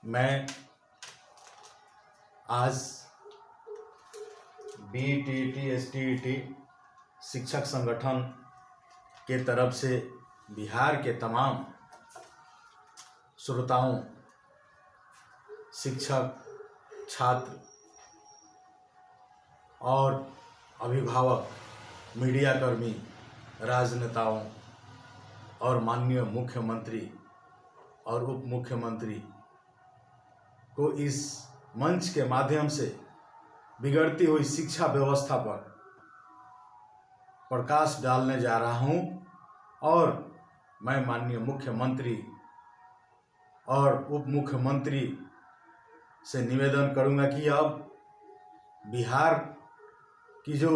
मैं आज BTT STET शिक्षक संगठन के तरफ से बिहार के तमाम श्रोताओं, शिक्षक, छात्र और अभिभावक, मीडियाकर्मी, राजनेताओं और माननीय मुख्यमंत्री और उप मुख्यमंत्री को इस मंच के माध्यम से बिगड़ती हुई शिक्षा व्यवस्था पर प्रकाश डालने जा रहा हूं। और मैं माननीय मुख्यमंत्री और उप मुख्यमंत्री से निवेदन करूंगा कि अब बिहार की जो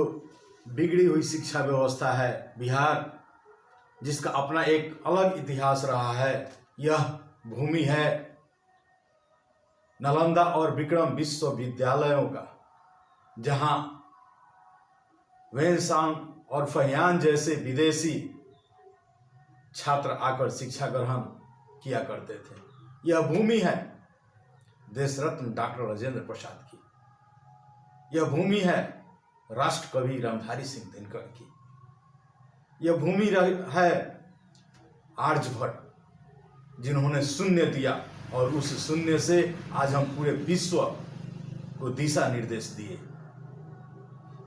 बिगड़ी हुई शिक्षा व्यवस्था है, बिहार जिसका अपना एक अलग इतिहास रहा है, यह भूमि है नालंदा और विक्रम विश्वविद्यालयों का, जहां वेनसांग और फहियान जैसे विदेशी छात्र आकर शिक्षा ग्रहण किया करते थे। यह भूमि है देश रत्न डॉक्टर राजेंद्र प्रसाद की, यह भूमि है राष्ट्र कवि रामधारी सिंह दिनकर की, यह भूमि है आर्यभट्ट जिन्होंने शून्य दिया और उस शून्य से आज हम पूरे विश्व को दिशा निर्देश दिए।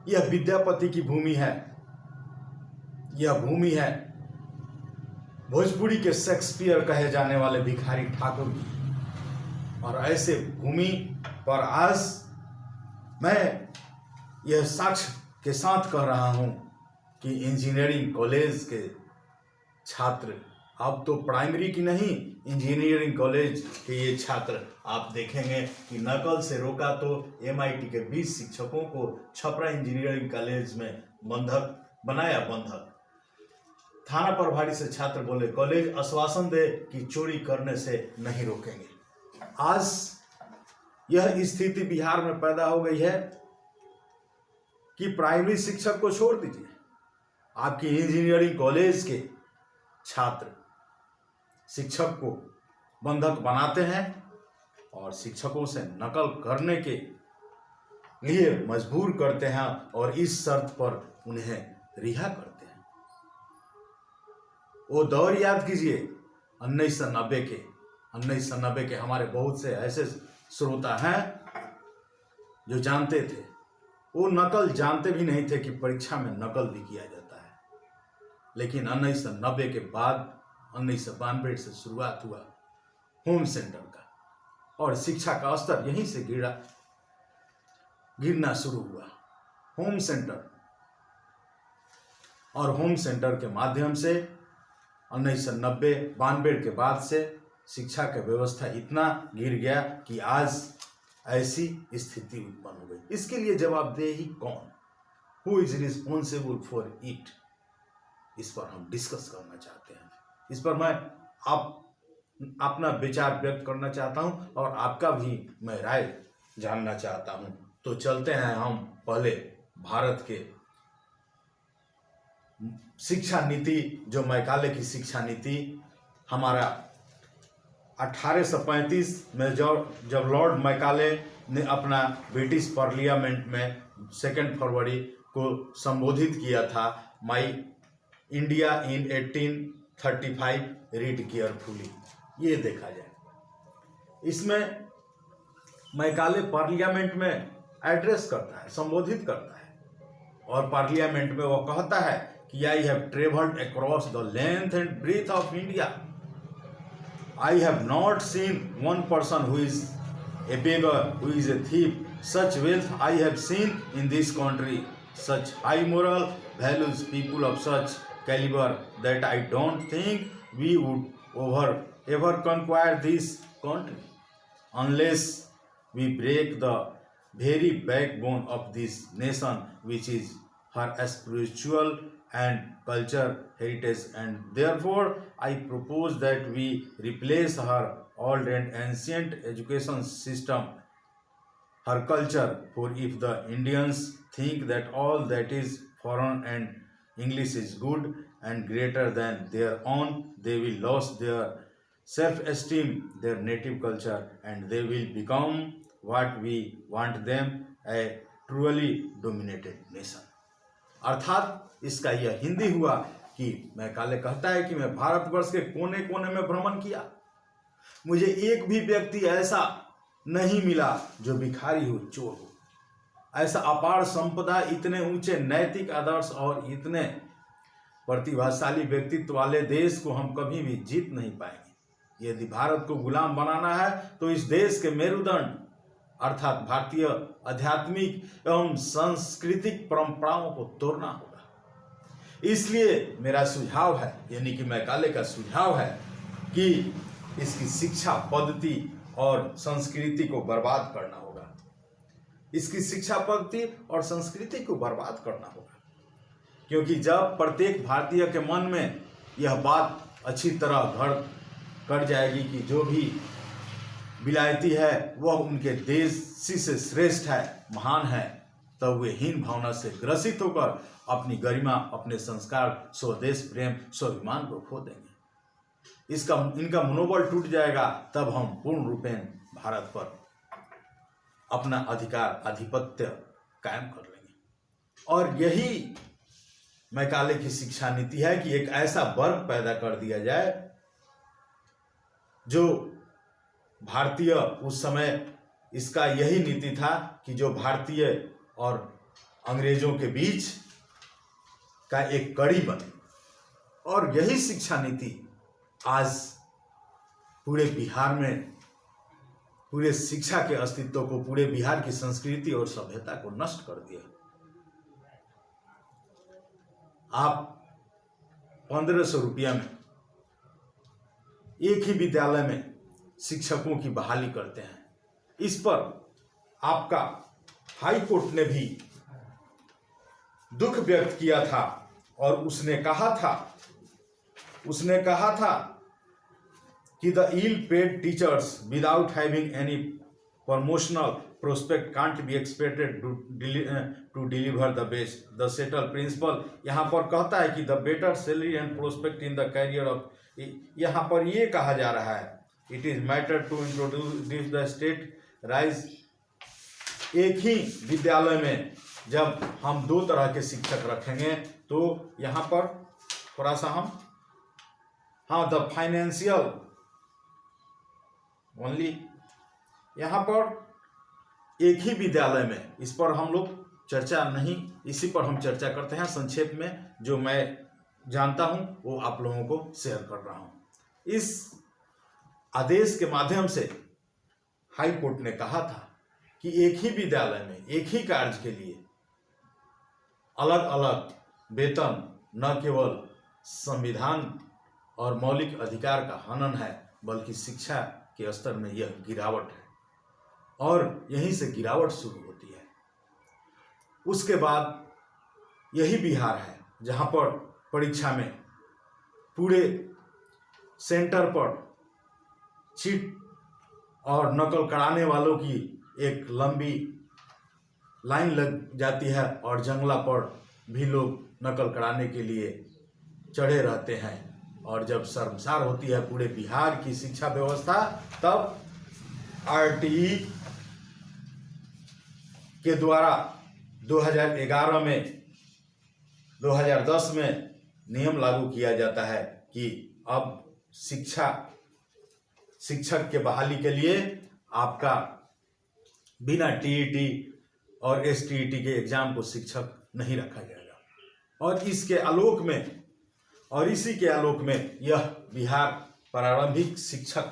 यह विद्यापति की भूमि है, यह भूमि है भोजपुरी के शेक्सपियर कहे जाने वाले भिखारी ठाकुर की। और ऐसे भूमि पर आज मैं यह साक्ष्य के साथ कह रहा हूं कि इंजीनियरिंग कॉलेज के छात्र, अब तो प्राइमरी की नहीं, इंजीनियरिंग कॉलेज के ये छात्र आप देखेंगे कि नकल से रोका तो MIT के 20 शिक्षकों को छपरा इंजीनियरिंग कॉलेज में बंधक बनाया। बंधक थाना प्रभारी से छात्र बोले कॉलेज आश्वासन दे कि चोरी करने से नहीं रोकेंगे। आज यह स्थिति बिहार में पैदा हो गई है कि प्राइमरी शिक्षक को छोड़ दीजिए, आपकी इंजीनियरिंग कॉलेज के छात्र शिक्षक को बंधक बनाते हैं और शिक्षकों से नकल करने के लिए मजबूर करते हैं और इस शर्त पर उन्हें रिहा करते हैं। वो दौर याद कीजिए 1990 के हमारे बहुत से ऐसे श्रोता हैं जो जानते थे, वो नकल जानते भी नहीं थे कि परीक्षा में नकल भी किया जाता है। लेकिन 1990 के बाद 1992 से शुरुआत हुआ होम सेंटर का और शिक्षा का स्तर यहीं से गिरना शुरू हुआ। होम सेंटर के माध्यम से 1992 के बाद से शिक्षा का व्यवस्था इतना गिर गया कि आज ऐसी स्थिति उत्पन्न हो गई। इसके लिए जवाबदेही कौन, who is responsible for it, इस पर हम डिस्कस करना चाहते हैं। इस पर मैं अपना विचार व्यक्त करना चाहता हूं और आपका भी मैं राय जानना चाहता हूं। तो चलते हैं हम पहले भारत के शिक्षा नीति, जो मैकाले की शिक्षा नीति, हमारा 1835 में जब लॉर्ड मैकाले ने अपना ब्रिटिश पार्लियामेंट में 2 फरवरी को संबोधित किया था, माई इंडिया इन 1835 रीड केयरफुली, ये देखा जाए। इसमें मैकाले पार्लियामेंट में एड्रेस करता है, संबोधित करता है और पार्लियामेंट में वो कहता है कि I have travelled across the length and breadth of India, I have not seen one person who is a beggar, who is a thief, such wealth I have seen in this country, such high moral values, people of such caliber that I don't think we would ever conquer this country unless we break the very backbone of this nation, which is her spiritual and cultural heritage, and therefore I propose that we replace her old and ancient education system, her culture, for if the Indians think that all that is foreign and English is good and greater than their own, they will lose their self-esteem their native culture, and they will become what we want them, a truly dominated nation. अर्थात इसका यह हिंदी हुआ कि Macaulay कहता है कि मैं भारतवर्ष के कोने कोने में भ्रमण किया, मुझे एक भी व्यक्ति ऐसा नहीं मिला जो भिखारी हो, चोर हो। ऐसा अपार संपदा, इतने ऊंचे नैतिक आदर्श और इतने प्रतिभाशाली व्यक्तित्व वाले देश को हम कभी भी जीत नहीं पाएंगे। यदि भारत को गुलाम बनाना है तो इस देश के मेरुदंड अर्थात भारतीय आध्यात्मिक एवं सांस्कृतिक परंपराओं को तोड़ना होगा। इसलिए मेरा सुझाव है, यानी कि मैकाले का सुझाव है कि इसकी शिक्षा पद्धति और संस्कृति को बर्बाद करना होगा। इसकी शिक्षा पद्धति और संस्कृति को बर्बाद करना होगा, क्योंकि जब प्रत्येक भारतीय के मन में यह बात अच्छी तरह घर कर जाएगी कि जो भी विलायती है वह उनके देशी से श्रेष्ठ है, महान है, तब वे हीन भावना से ग्रसित होकर अपनी गरिमा, अपने संस्कार, स्वदेश प्रेम, स्वाभिमान को खो देंगे। इनका मनोबल टूट जाएगा, तब हम पूर्ण रूपेण भारत पर अपना अधिकार, आधिपत्य कायम कर लेंगे। और यही मैकाले की शिक्षा नीति है कि एक ऐसा वर्ग पैदा कर दिया जाए जो भारतीय, उस समय इसका यही नीति था कि जो भारतीय और अंग्रेजों के बीच का एक कड़ी बने। और यही शिक्षा नीति आज पूरे बिहार में, पूरे शिक्षा के अस्तित्व को, पूरे बिहार की संस्कृति और सभ्यता को नष्ट कर दिया। आप 1500 रुपया में एक ही विद्यालय में शिक्षकों की बहाली करते हैं। इस पर आपका हाई कोर्ट ने भी दुख व्यक्त किया था और उसने कहा था कि the ill-paid teachers without having any promotional prospect can't be expected to deliver the best. The settled principle यहाँ पर कहता है कि the better salary and prospect in the career of, यहाँ पर ये कहा जा रहा है it is matter to introduce the state rise। एक ही विद्यालय में जब हम दो तरह के शिक्षक रखेंगे तो यहाँ पर थोड़ा सा हम द फाइनेंशियल ओनली, यहाँ पर एक ही विद्यालय में, इस पर हम लोग चर्चा नहीं, इसी पर हम चर्चा करते हैं संक्षेप में। जो मैं जानता हूँ वो आप लोगों को शेयर कर रहा हूँ। इस आदेश के माध्यम से हाई कोर्ट ने कहा था कि एक ही विद्यालय में एक ही कार्य के लिए अलग अलग वेतन न केवल संविधान और मौलिक अधिकार का हनन है, बल्कि शिक्षा के स्तर में यह गिरावट है, और यहीं से गिरावट शुरू होती है। उसके बाद यही बिहार है जहाँ पर परीक्षा में पूरे सेंटर पर चीट और नकल कराने वालों की एक लंबी लाइन लग जाती है, और जंगला पर भी लोग नकल कराने के लिए चढ़े रहते हैं। और जब शर्मसार होती है पूरे बिहार की शिक्षा व्यवस्था, तब आरटीई के द्वारा 2011 में 2010 में नियम लागू किया जाता है कि अब शिक्षक के बहाली के लिए आपका बिना टीईटी और एसटीईटी के एग्जाम को शिक्षक नहीं रखा जाएगा। और इसके आलोक में और इसी के आलोक में यह बिहार प्रारंभिक शिक्षक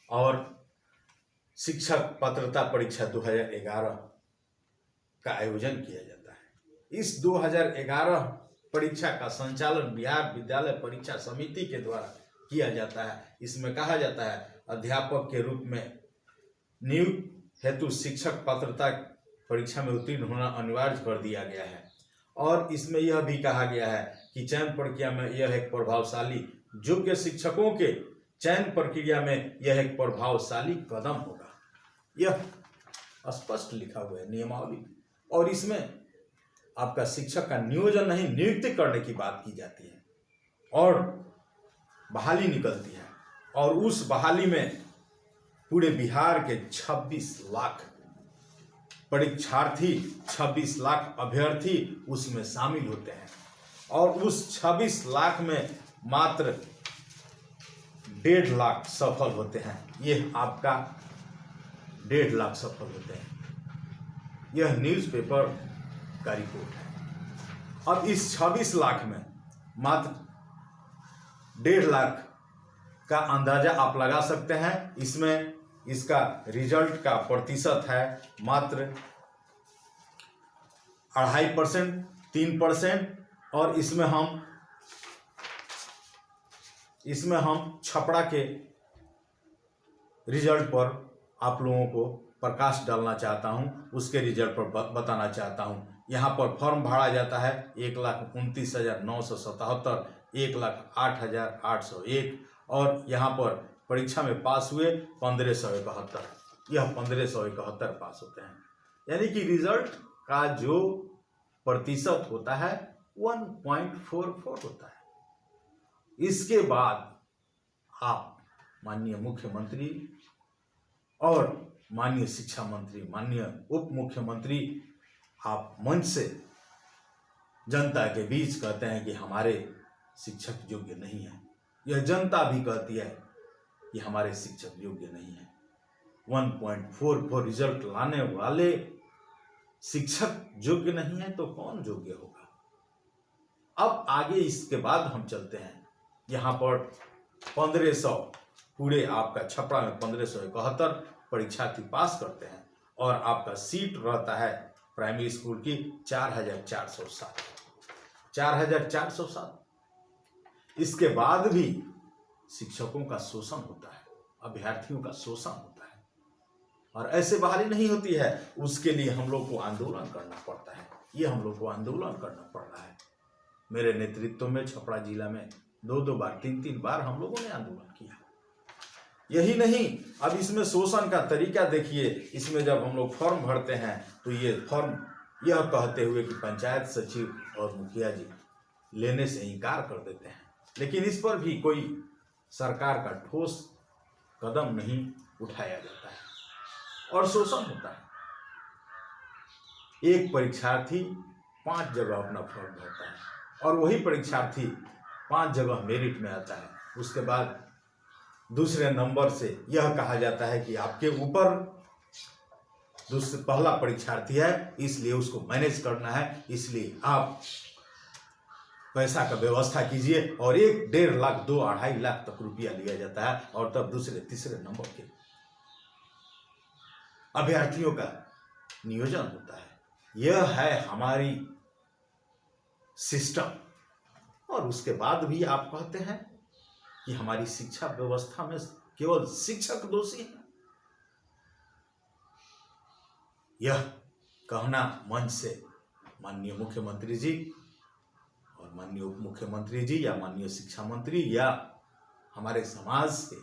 और शिक्षक पात्रता परीक्षा 2011 का आयोजन किया जाता है। इस 2011 परीक्षा का संचालन बिहार विद्यालय परीक्षा समिति के द्वारा किया जाता है। इसमें कहा जाता है अध्यापक के रूप में नियुक्त हेतु शिक्षक पात्रता परीक्षा में उत्तीर्ण होना अनिवार्य कर दिया गया है। और इसमें यह भी कहा गया है कि चयन प्रक्रिया में यह एक प्रभावशाली योग्य शिक्षकों के चयन प्रक्रिया में यह एक प्रभावशाली कदम होगा। यह स्पष्ट लिखा हुआ है नियमावली, और इसमें आपका शिक्षक का नियोजन नहीं, नियुक्ति करने की बात की जाती है और बहाली निकलती है। और उस बहाली में पूरे बिहार के 26 लाख परीक्षार्थी, 26 लाख अभ्यर्थी उसमें शामिल होते हैं और उस 26 लाख में मात्र 1.5 लाख सफल होते हैं। यह आपका 1.5 लाख सफल होते हैं। यह न्यूज़पेपर का रिपोर्ट है। अब इस 26 लाख में मात्र 1.5 लाख का अंदाजा आप लगा सकते हैं। इसमें इसका रिजल्ट का प्रतिशत है मात्र 2.5%, 3%। और इसमें हम छपरा के रिजल्ट पर आप लोगों को प्रकाश डालना चाहता हूं, उसके रिजल्ट पर बताना चाहता हूं। यहां पर फॉर्म भरा जाता है 1,29,977, 1,08,801 और यहाँ पर परीक्षा में पास हुए 1,571। यह 1,571 पास होते हैं, यानी कि रिजल्ट का जो प्रतिशत होता है 1.44 होता है। इसके बाद आप माननीय मुख्यमंत्री और माननीय शिक्षा मंत्री, माननीय उप मुख्यमंत्री, आप मंच से जनता के बीच कहते हैं कि हमारे शिक्षक योग्य नहीं है। यह जनता भी कहती है कि हमारे शिक्षक योग्य नहीं है। 1.44 रिजल्ट लाने वाले शिक्षक योग्य नहीं है तो कौन योग्य होगा? अब आगे इसके बाद हम चलते हैं। यहाँ पर 1500 पूरे आपका छपरा में 1571 परीक्षार्थी पास करते हैं और आपका सीट रहता है प्राइमरी स्कूल की 4,407। 4,407। इसके बाद भी शिक्षकों का शोषण होता है, अभ्यर्थियों का शोषण होता है और ऐसे बहाली नहीं होती है। उसके लिए हम लोग को आंदोलन करना पड़ता है। ये हम लोग को आंदोलन करना पड़ रहा है। मेरे नेतृत्व में छपरा जिला में 2 बार 3 बार हम लोगों ने आंदोलन किया। यही नहीं, अब इसमें शोषण का तरीका देखिए। इसमें जब हम लोग फॉर्म भरते हैं तो ये फॉर्म यह कहते हुए कि पंचायत सचिव और मुखिया जी लेने से इनकार कर देते हैं, लेकिन इस पर भी कोई सरकार का ठोस कदम नहीं उठाया जाता है और शोषण होता है। एक परीक्षार्थी 5 जगह अपना फॉर्म भरता है और वही परीक्षार्थी 5 जगह मेरिट में आता है। उसके बाद दूसरे नंबर से यह कहा जाता है कि आपके ऊपर पहला परीक्षार्थी है, इसलिए उसको मैनेज करना है, इसलिए आप पैसा का व्यवस्था कीजिए और 1.5 लाख 2-2.5 लाख तक रुपया लिया जाता है और तब दूसरे तीसरे नंबर के अभ्यर्थियों का नियोजन होता है। यह है हमारी सिस्टम। और उसके बाद भी आप कहते हैं कि हमारी शिक्षा व्यवस्था में केवल शिक्षक दोषी हैं। यह कहना मंच से माननीय मुख्यमंत्री जी और माननीय उप मुख्यमंत्री जी या माननीय शिक्षा मंत्री या हमारे समाज के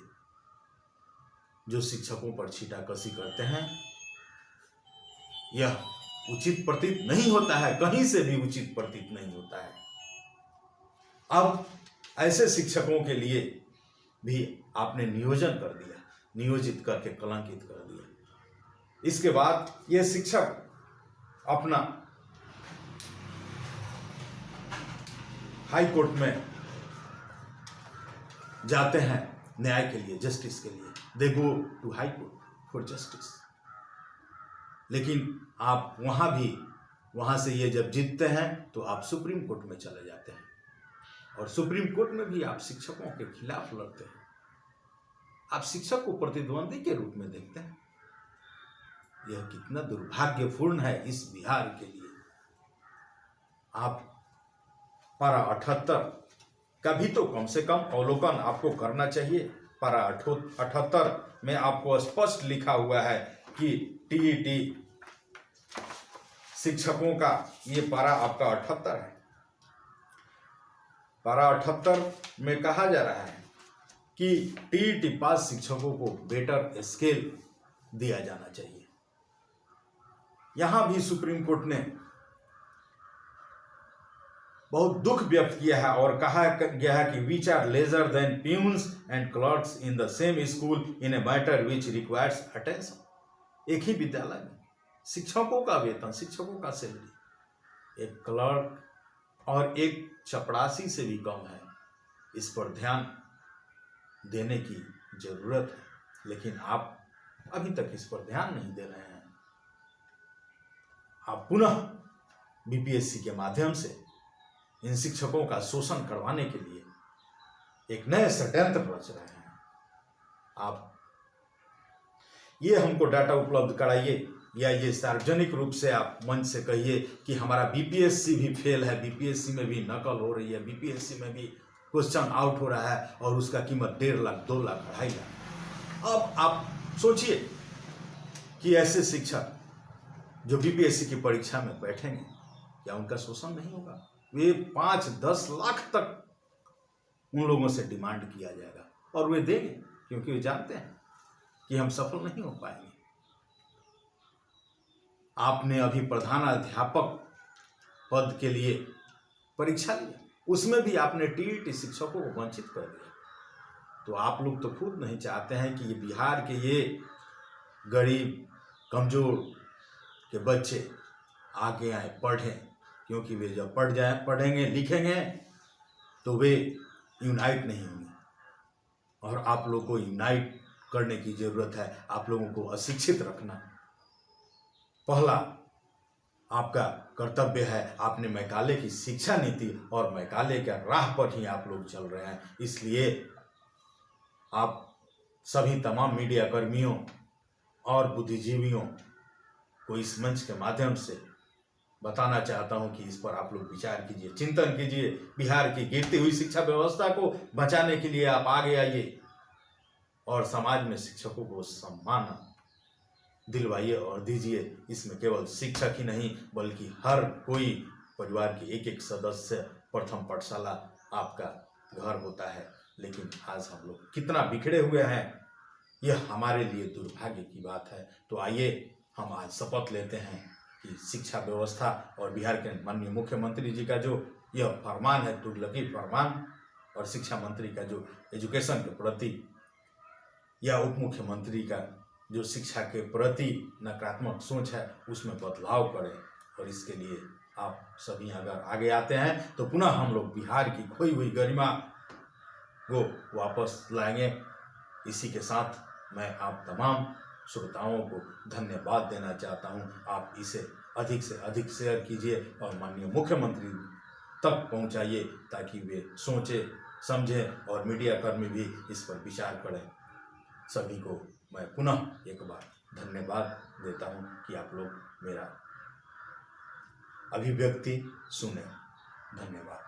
जो शिक्षकों पर छीटाकशी करते हैं, यह उचित प्रतीत नहीं होता है। कहीं से भी उचित प्रतीत नहीं होता है। अब ऐसे शिक्षकों के लिए भी आपने नियोजन कर दिया, नियोजित करके कलंकित कर दिया। इसके बाद ये शिक्षक अपना हाई कोर्ट में जाते हैं न्याय के लिए, जस्टिस के लिए। They go to high court for justice. लेकिन आप वहां से ये जब जीतते हैं तो आप सुप्रीम कोर्ट में चले जाते हैं और सुप्रीम कोर्ट में भी आप शिक्षकों के खिलाफ लड़ते हैं। आप शिक्षक को प्रतिद्वंदी के रूप में देखते हैं। यह कितना दुर्भाग्यपूर्ण है इस बिहार के लिए। आप पारा 78 का भी तो कम से कम अवलोकन आपको करना चाहिए। पारा 78 में आपको स्पष्ट लिखा हुआ है कि टीईटी शिक्षकों का ये पारा आपका 78 है। पारा 78 में कहा जा रहा है कि टीईटी पास शिक्षकों को बेटर स्केल दिया जाना चाहिए। यहां भी सुप्रीम कोर्ट ने बहुत दुख व्यक्त किया है और कहा गया है कि which are lesser than peons and clerks in the same school in a matter which requires attention. एक ही विद्यालय में शिक्षकों का वेतन, शिक्षकों का सैलरी एक क्लर्क और एक चपरासी से भी कम है। इस पर ध्यान देने की जरूरत है, लेकिन आप अभी तक इस पर ध्यान नहीं दे रहे हैं। आप पुनः बीपीएससी के माध्यम से इन शिक्षकों का शोषण करवाने के लिए एक नए षड्यंत्र रच रहे हैं। आप ये हमको डाटा उपलब्ध कराइए या ये सार्वजनिक रूप से आप मंच से कहिए कि हमारा बीपीएससी भी फेल है, बीपीएससी में भी नकल हो रही है, बीपीएससी में भी क्वेश्चन आउट हो रहा है और उसका कीमत 1.5 लाख, 2 लाख, 2.5 लाख। अब आप सोचिए कि ऐसे शिक्षक जो बीपीएससी की परीक्षा में बैठेंगे, क्या उनका शोषण नहीं होगा? वे 5-10 लाख तक उन लोगों से डिमांड किया जाएगा और वे देंगे, क्योंकि वे जानते हैं कि हम सफल नहीं हो पाएंगे। आपने अभी प्रधानाध्यापक पद के लिए परीक्षा ली, उसमें भी आपने टीईटी शिक्षकों को वंचित कर दिया। तो आप लोग तो खुद नहीं चाहते हैं कि ये बिहार के ये गरीब कमजोर के बच्चे आगे आए, पढ़ें, क्योंकि वे जब पढ़ेंगे लिखेंगे तो वे यूनाइट नहीं होंगे। और आप लोगों को यूनाइट करने की जरूरत है। आप लोगों को अशिक्षित रखना पहला आपका कर्तव्य है। आपने मैकाले की शिक्षा नीति और मैकाले के राह पर ही आप लोग चल रहे हैं। इसलिए आप सभी तमाम मीडिया कर्मियों और बुद्धिजीवियों को इस मंच के माध्यम से बताना चाहता हूं कि इस पर आप लोग विचार कीजिए, चिंतन कीजिए। बिहार की गिरती हुई शिक्षा व्यवस्था को बचाने के लिए आप आगे आइए और समाज में शिक्षकों को सम्मान दिलवाइए और दीजिए। इसमें केवल शिक्षक ही नहीं बल्कि हर कोई परिवार के एक एक सदस्य प्रथम पाठशाला आपका घर होता है। लेकिन आज हम लोग कितना बिखरे हुए हैं, यह हमारे लिए दुर्भाग्य की बात है। तो आइए हम आज शपथ लेते हैं कि शिक्षा व्यवस्था और बिहार के माननीय मुख्यमंत्री जी का जो यह फरमान है, तुगलकी फरमान, और शिक्षा मंत्री का जो एजुकेशन के प्रति या उप मुख्यमंत्री का जो शिक्षा के प्रति नकारात्मक सोच है, उसमें बदलाव करें। और इसके लिए आप सभी अगर आगे आते हैं तो पुनः हम लोग बिहार की खोई हुई गरिमा को वापस लाएंगे। इसी के साथ मैं आप तमाम श्रोताओं को धन्यवाद देना चाहता हूं। आप इसे अधिक से अधिक शेयर कीजिए और माननीय मुख्यमंत्री तक पहुंचाइए ताकि वे सोचें, समझें और मीडिया कर्मी भी इस पर विचार करें। सभी को मैं पुनः एक बार धन्यवाद देता हूं कि आप लोग मेरा अभिव्यक्ति सुने। धन्यवाद।